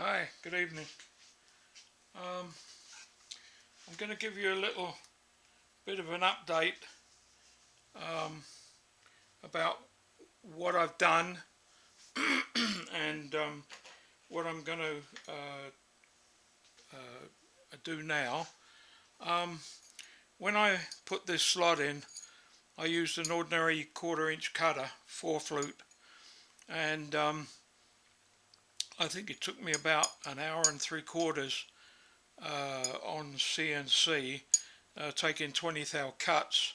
Hi, good evening. I'm going to give you a little bit of an update about what I've done and what I'm going to do now. When I put this slot in, I used an ordinary 1/4" cutter, 4-flute, and I think it took me about an hour and 3/4 on CNC, taking 20 thou cuts,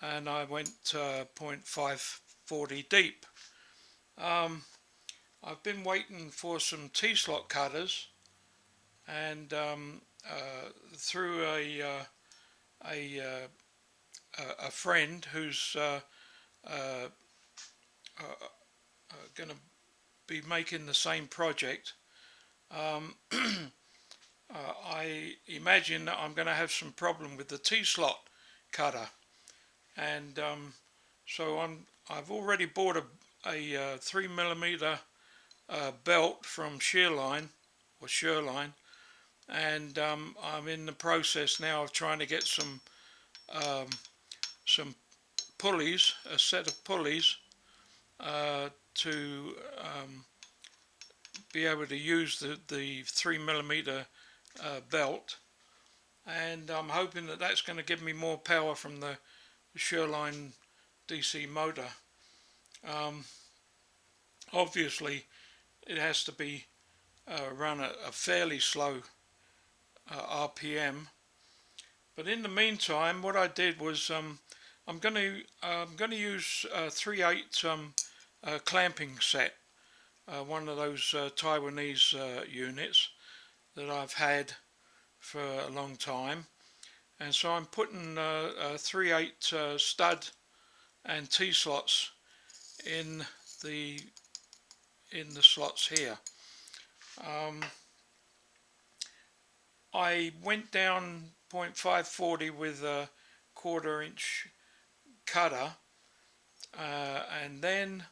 and I went 0.540 deep. I've been waiting for some T-slot cutters, and through a friend who's going to be making the same project, I imagine that I'm going to have some problem with the T-slot cutter, and so I've already bought a 3mm belt from Shearline, and I'm in the process now of trying to get some pulleys, a set of pulleys, to be able to use the 3mm belt, and I'm hoping that that's going to give me more power from the Shearline DC motor. Obviously it has to be run at a fairly slow RPM, but in the meantime what I did was I'm going to use a 3/8 clamping set, one of those Taiwanese units that I've had for a long time, and so I'm putting 3/8 stud and T-slots in the slots here. I went down 0.540 with a 1/4" cutter, and then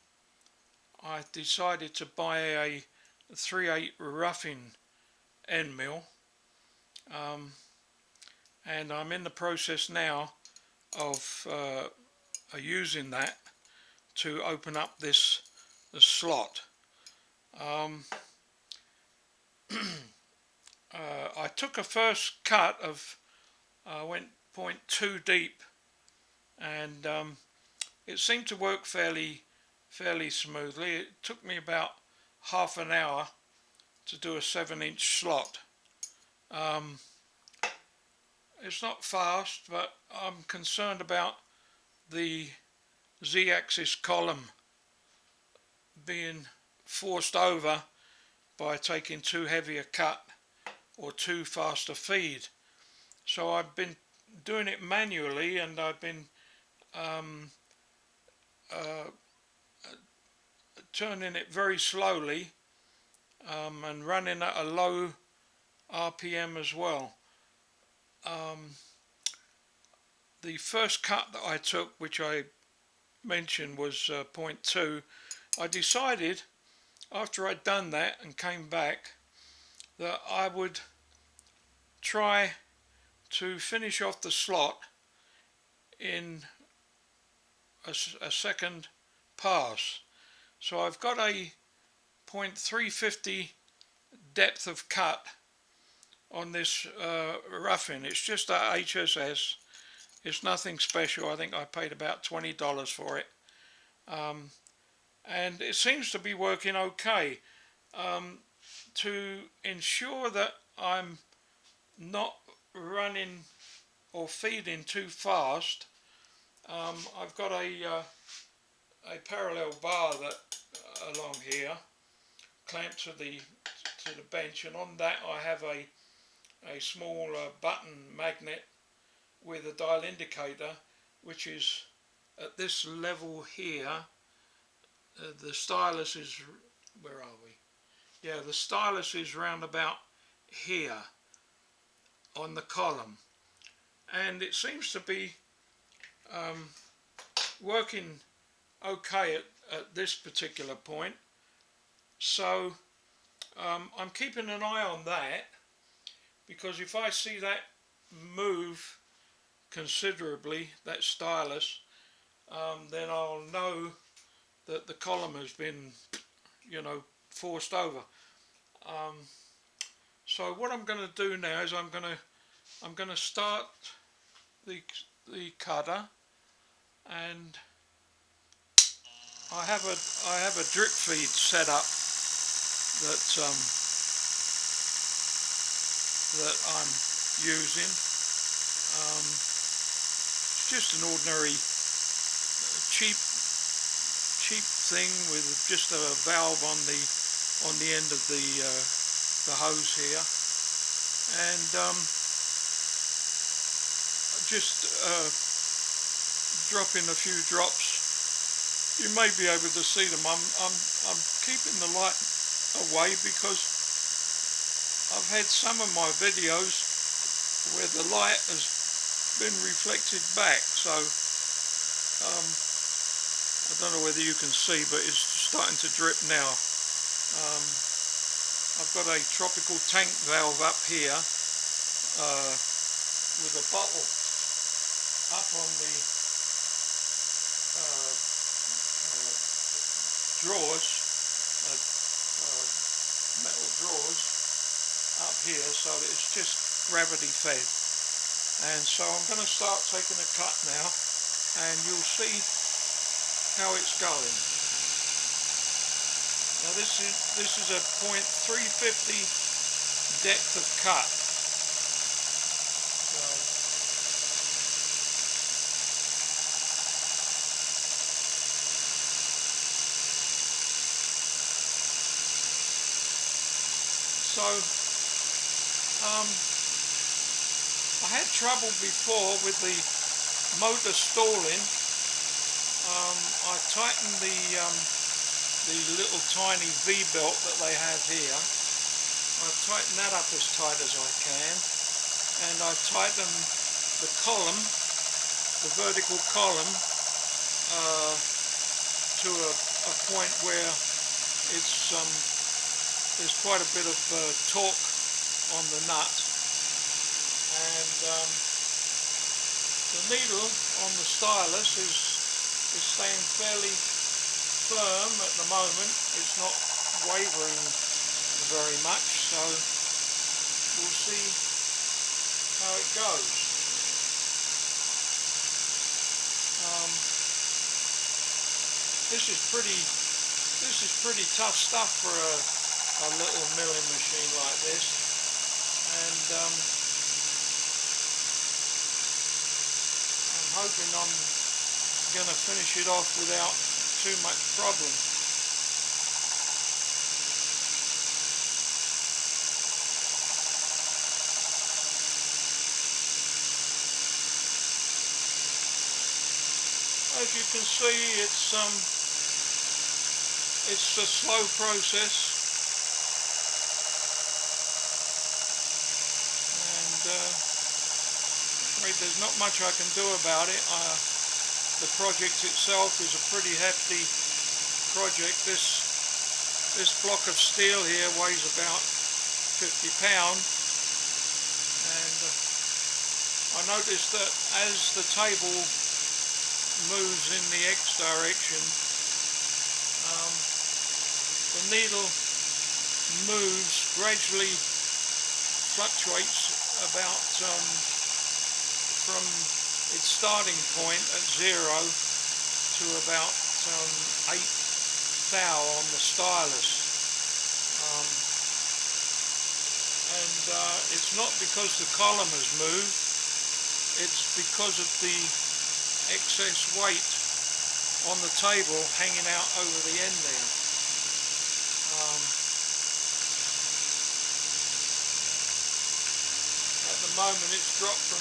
I decided to buy a 3/8 roughing end mill, and I'm in the process now of using that to open up the slot. I took a first cut of, I went 0.2 deep, and it seemed to work fairly smoothly. It took me about half an hour to do a 7-inch slot. It's not fast, but I'm concerned about the Z-axis column being forced over by taking too heavy a cut or too fast a feed. So I've been doing it manually, and I've been turning it very slowly and running at a low RPM as well. The first cut that I took, which I mentioned, was 0.2. I decided after I'd done that and came back that I would try to finish off the slot in a second pass. So I've got a 0.350 depth of cut on this roughing. It's just a HSS. It's nothing special. I think I paid about $20 for it, and it seems to be working okay. To ensure that I'm not running or feeding too fast, I've got a parallel bar that along here, clamped to the bench, and on that I have a small button magnet with a dial indicator, which is at this level here. The stylus is, where are we? Yeah, the stylus is round about here on the column, and it seems to be working okay at this particular point. So I'm keeping an eye on that, because if I see that move considerably, that stylus, then I'll know that the column has been, you know, forced over. So what I'm going to do now is I'm going to start the cutter, and I have a drip feed set up that I'm using. It's just an ordinary cheap thing with just a valve on the end of the hose here, and just drop in a few drops. You may be able to see them. I'm keeping the light away because I've had some of my videos where the light has been reflected back, so I don't know whether you can see, but it's starting to drip now. I've got a tropical tank valve up here with a bottle up on the drawers, metal drawers up here, so that it's just gravity fed. And so I'm going to start taking a cut now, and you'll see how it's going. Now this is a 0.350 depth of cut. So I had trouble before with the motor stalling. I tightened the little tiny V-belt that they have here. I tighten that up as tight as I can, and I tighten the column, the vertical column, to a point where it's there's quite a bit of torque on the nut, and the needle on the stylus is staying fairly firm at the moment. It's not wavering very much, so we'll see how it goes. This is pretty tough stuff for a little milling machine like this, and I'm hoping I'm going to finish it off without too much problem. As you can see, it's a slow process, and there's not much I can do about it. The project itself is a pretty hefty project. This block of steel here weighs about 50 pounds, and I noticed that as the table moves in the X direction, the needle gradually fluctuates about from its starting point at 0 to about 8 thou on the stylus, and it's not because the column has moved, it's because of the excess weight on the table hanging out over the end there. At the moment it's dropped from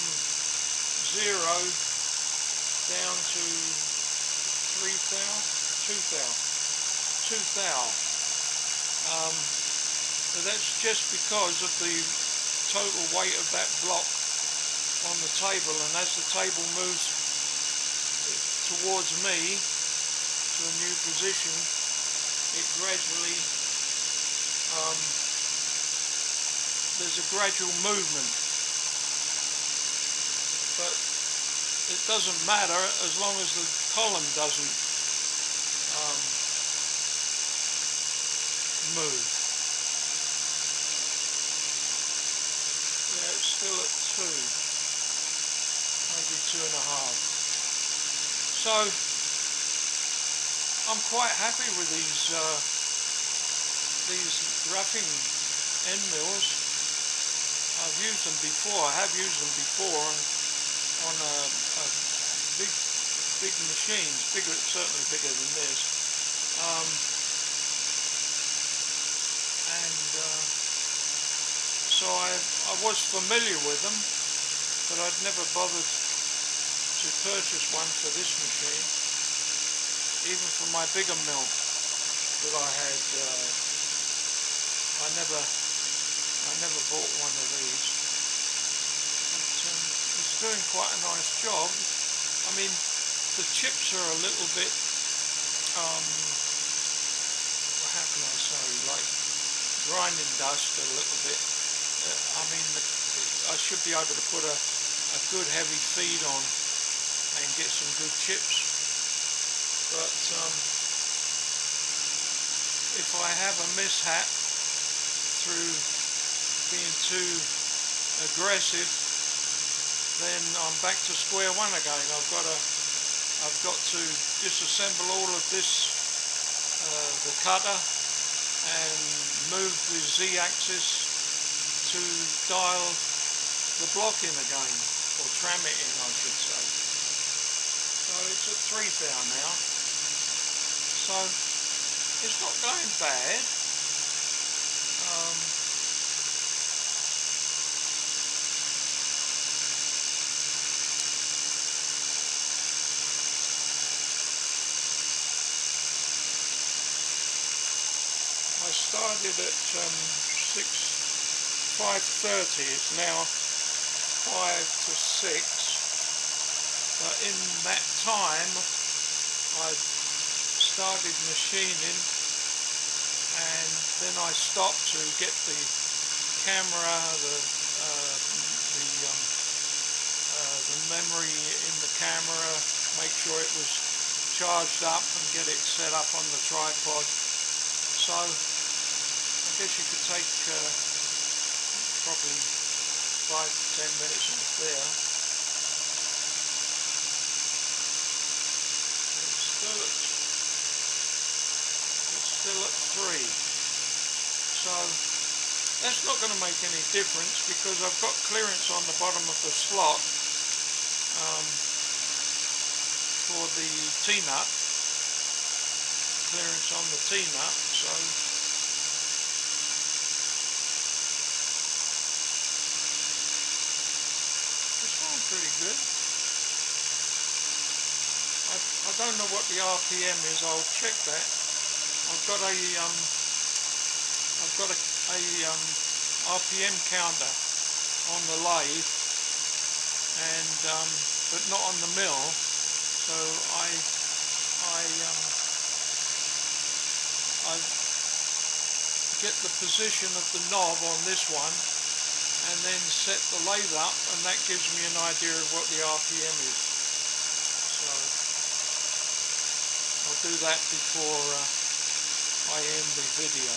0 down to 3 thou, 2 thou. So that's just because of the total weight of that block on the table, and as the table moves towards me to a new position, it gradually there's a gradual movement, but it doesn't matter as long as the column doesn't move. Yeah, it's still at 2, maybe 2.5. So I'm quite happy with these roughing end mills. I've used them before. I have used them before on a big machines, bigger, certainly bigger than this. So I was familiar with them, but I'd never bothered to purchase one for this machine. Even for my bigger mill that I had, I never bought one of these. But, it's doing quite a nice job. I mean, the chips are a little bit, how can I say, like grinding dust a little bit. I mean, I should be able to put a good heavy feed on and get some good chips. But if I have a mishap through being too aggressive, then I'm back to square one again. I've got to disassemble all of this, the cutter, and move the Z-axis to dial the block in again, or tram it in, I should say. So it's at 3 thou now. So it's not going bad. I started at 5:30. It's now 5 to 6. But in that time, I started machining, and then I stopped to get the camera, the memory in the camera, make sure it was charged up, and get it set up on the tripod. So I guess you could take probably 5 to 10 minutes off there. It's still at 3. So that's not going to make any difference because I've got clearance on the bottom of the slot for the T-nut. Clearance on the T-nut, so it's going pretty good. I don't know what the RPM is. I'll check that. I've got a RPM counter on the lathe, and but not on the mill. So I get the position of the knob on this one and then set the lathe up, and that gives me an idea of what the RPM is. So I'll do that before I end the video.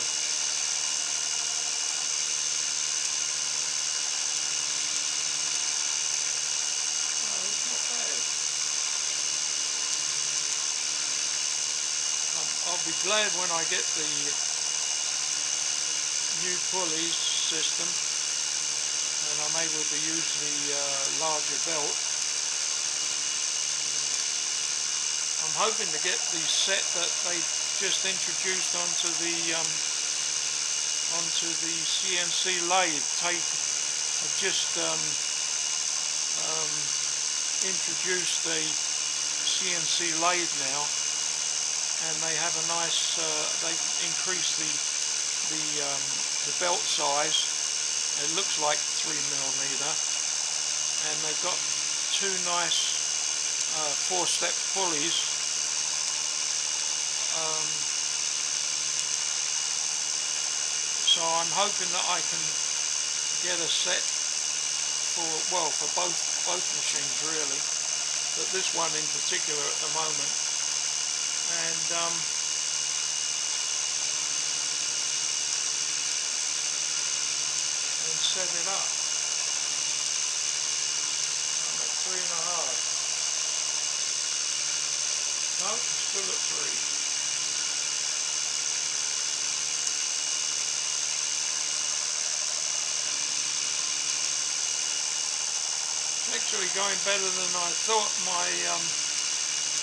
Oh, it's not bad. I'll be glad when I get the new pulleys system and I'm able to use the larger belt. I'm hoping to get the set that they just introduced onto the CNC lathe. I've just introduced the CNC lathe now, and they have a nice. They've increased the belt size. It looks like 3mm, and they've got 2 nice 4-step pulleys. So I'm hoping that I can get a set for, well, for both machines really, but this one in particular at the moment, and set it up. I'm at 3.5. No, I'm still at 3. It's actually going better than I thought.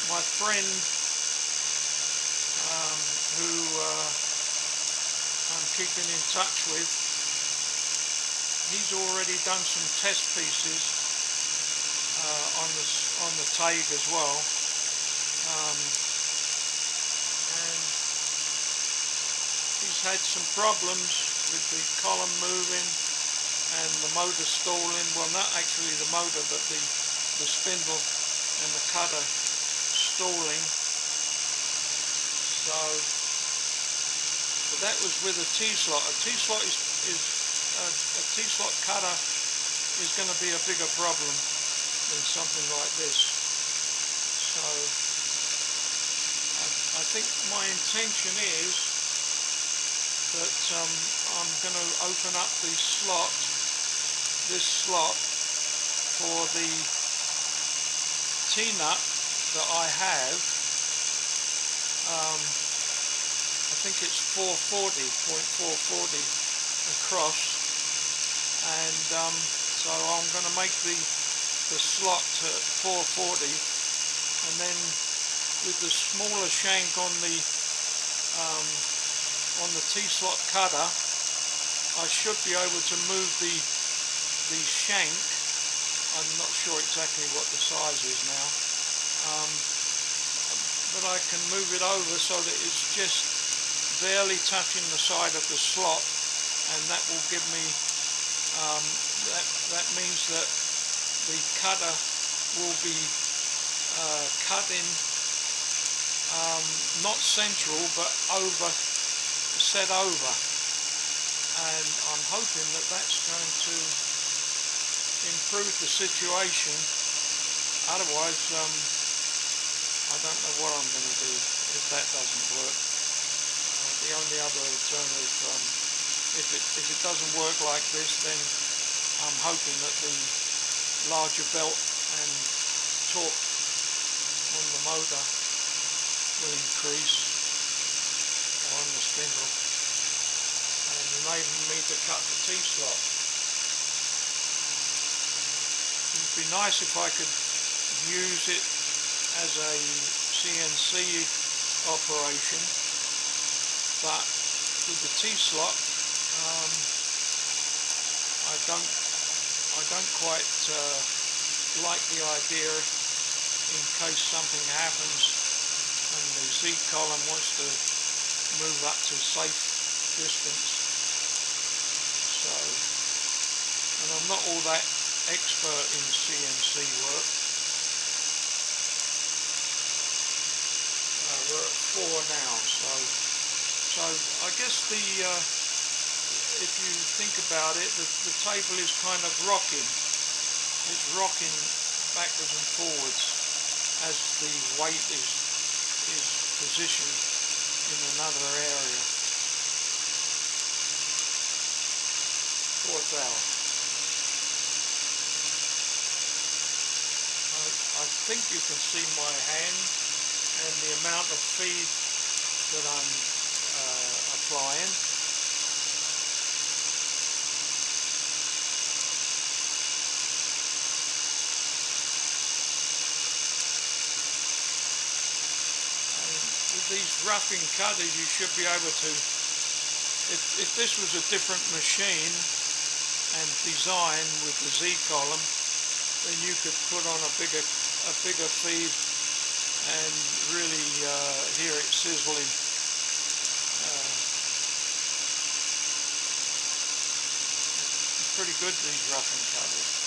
My friend who I'm keeping in touch with, he's already done some test pieces on the Taig as well, and he's had some problems with the column moving and the motor stalling. Well, not actually the motor, but the spindle and the cutter stalling. So, but that was with a T-slot. A T-slot is a T-slot cutter is going to be a bigger problem than something like this. So I think my intention is that I'm going to open up this slot for the T-nut that I have. I think it's 440.440 across, and so I'm going to make the slot to 440, and then with the smaller shank on the T-slot cutter, I should be able to move the shank. I'm not sure exactly what the size is now, but I can move it over so that it's just barely touching the side of the slot, and that will give me that means that the cutter will be cutting not central but set over, and I'm hoping that that's going to improve the situation. Otherwise I don't know what I'm going to do if that doesn't work. The only other alternative, if it doesn't work like this, then I'm hoping that the larger belt and torque on the motor will increase, or on the spindle, and enable me to cut the T-slot. It would be nice if I could use it as a CNC operation, but with the T-slot I don't quite like the idea in case something happens and the Z column wants to move up to safe distance. So, and I'm not all that expert in CNC work. We're at 4 now, so I guess if you think about it, the table is kind of rocking. It's rocking backwards and forwards as the weight is positioned in another area. Fourth hour. I think you can see my hand and the amount of feed that I'm applying. With these roughing cutters you should be able to, if this was a different machine and design with the Z column, then you could put on a bigger feed and really hear it sizzling. It's pretty good, these roughing cutters.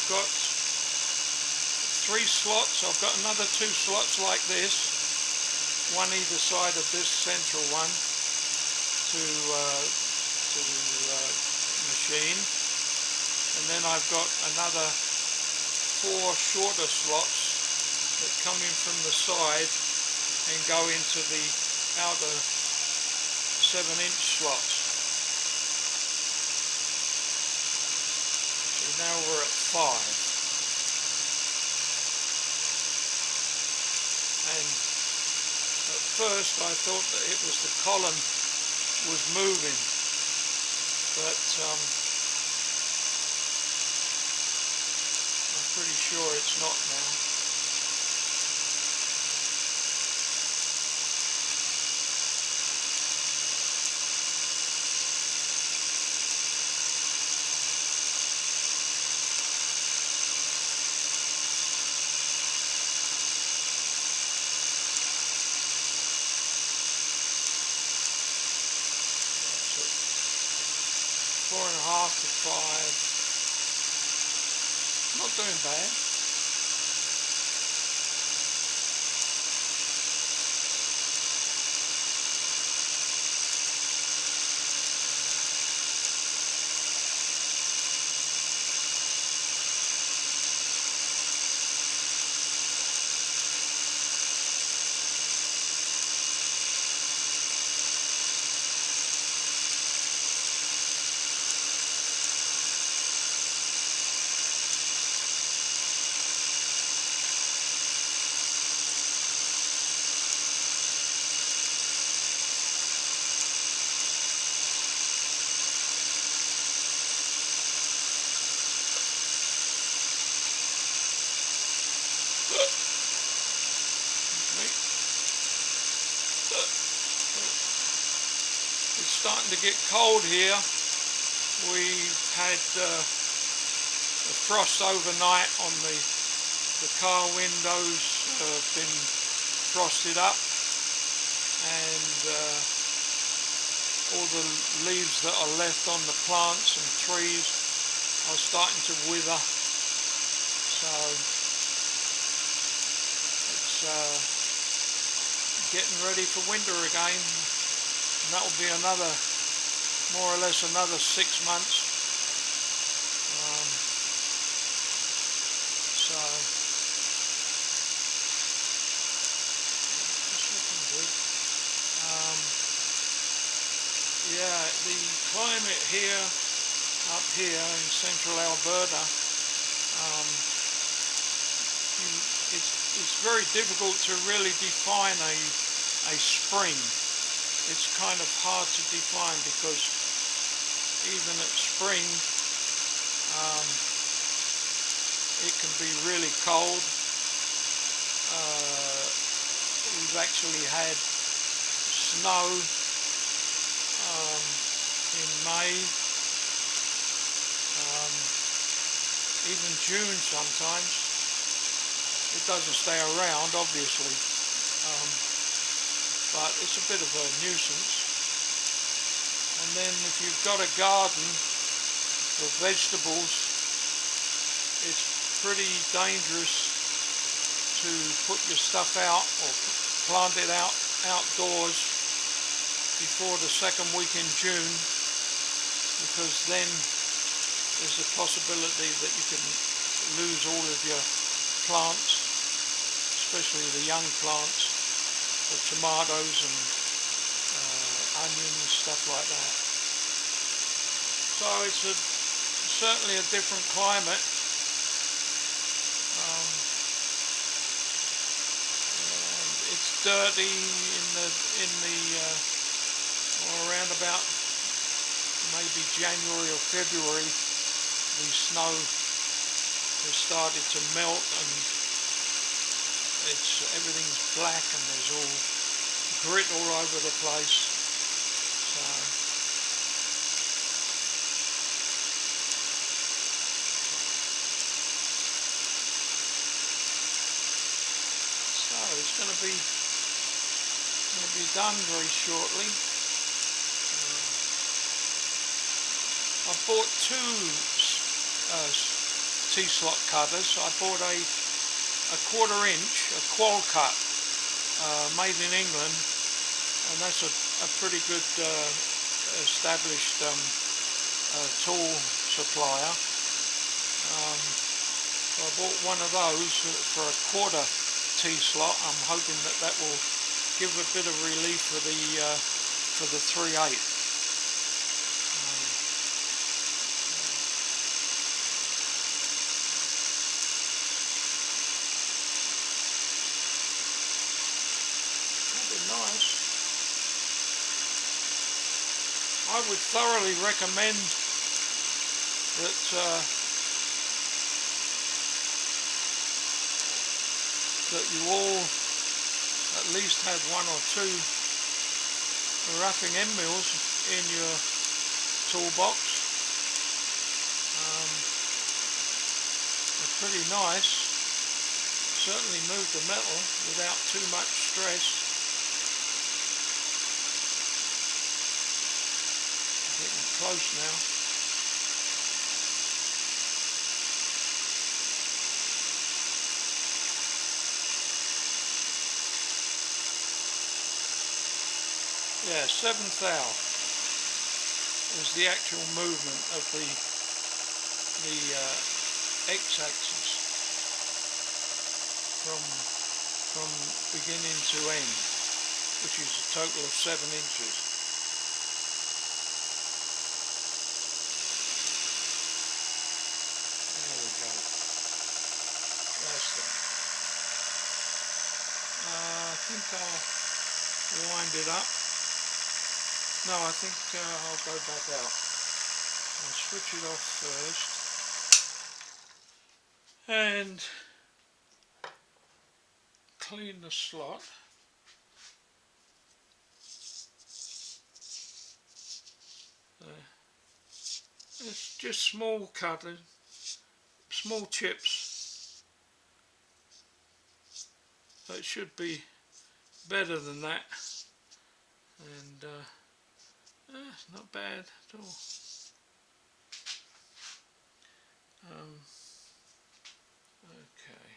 I've got 3 slots. I've got another 2 slots like this, one either side of this central one to machine, and then I've got another 4 shorter slots that come in from the side and go into the outer 7-inch slots. So now we're at 5. And at first I thought that it was the column was moving, but I'm pretty sure it's not now. So 4.5 to 5. Not doing bad. It's starting to get cold here. We've had a frost overnight on the car windows, been frosted up, and all the leaves that are left on the plants and trees are starting to wither. So it's getting ready for winter again, and that will be another, more or less another 6 months. So it's looking good. Yeah, the climate here, up here in central Alberta, it's very difficult to really define a spring. It's kind of hard to define because even at spring it can be really cold. We've actually had snow in May, even June sometimes. It doesn't stay around, obviously, but it's a bit of a nuisance. And then if you've got a garden for vegetables, it's pretty dangerous to put your stuff out or plant it outdoors before the 2nd week in June, because then there's a possibility that you can lose all of your plants, especially the young plants, the tomatoes and onions, stuff like that. So it's certainly a different climate. And it's dirty around about maybe January or February. The snow has started to melt and everything's black and there's all grit all over the place. So it's going to be done very shortly. I bought two T-slot cutters. I bought a 1/4 inch, a Quelcast, made in England, and that's a pretty good established tool supplier. So I bought one of those for a 1/4 T-slot. I'm hoping that will give a bit of relief for the 3/8. Nice. I would thoroughly recommend that you all at least have 1 or 2 roughing end mills in your toolbox. They're pretty nice. Certainly move the metal without too much stress. Getting close now. Yeah, 7th thou is the actual movement of the x-axis from beginning to end, which is a total of 7 inches. I think I'll wind it up. No, I think I'll go back out. I'll switch it off first and clean the slot. It's just small cutters, small chips. So it should be better than that, and it's not bad at all. Okay.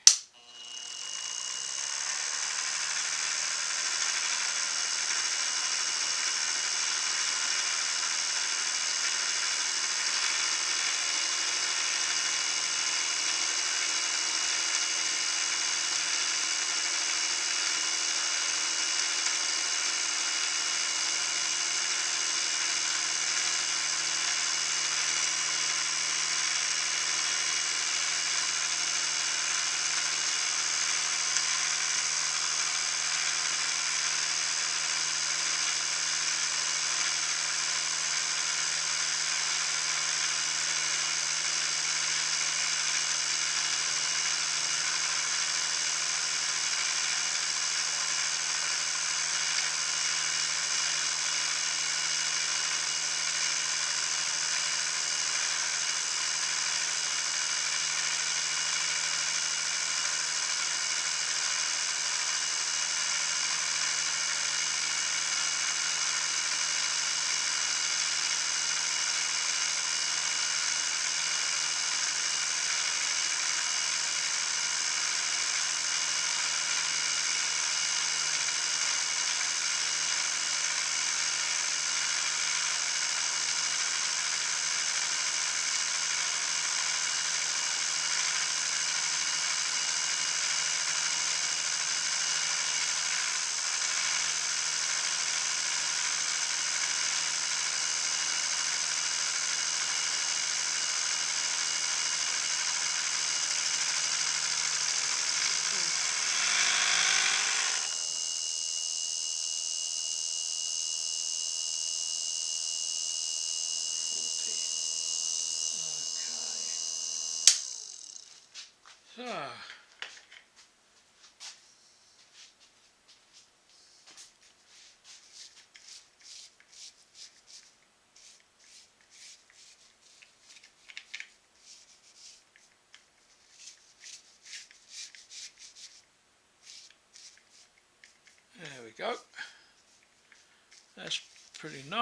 There we go. That's pretty nice.